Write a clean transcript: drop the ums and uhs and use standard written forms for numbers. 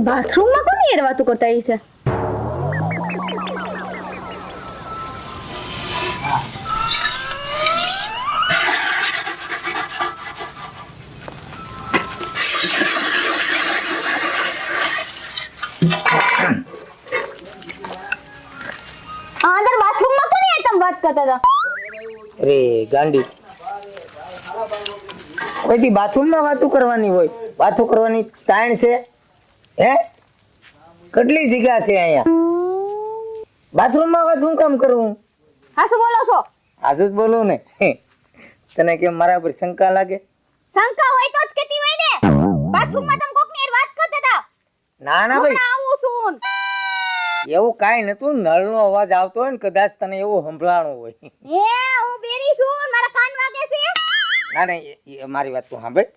બાથરૂમમાં કોની યાર વાતો કરતા આવી છે? અંદર બાથરૂમમાં કોની યાર તમે વાત કરતા હતા? અરે ગાંડી, કોઈ દી બાથરૂમમાં વાતો કરવાની હોય? વાતો કરવાની તાણ છે હે? કેટલી જગ્યા છે અહીંયા? બાથરૂમમાં વાત હું કામ કરું? હા શું બોલો છો? હાસુ જ બોલું ને. તને કેમ મારા પર શંકા લાગે? શંકા હોય તો જ કેતી હોય ને. બાથરૂમમાં તમે કોકની યાર વાત કરતા હતા? ના ના ભાઈ, હમણાં આવું છું. એવું કાંઈ નતું. નળનો અવાજ આવતો હોય ને, કદાચ તને એવું સંભળાણું હોય. હું બેરી છું, મારા કાન વાગે છે. ના ના, મારી વાત તું સાંભળ.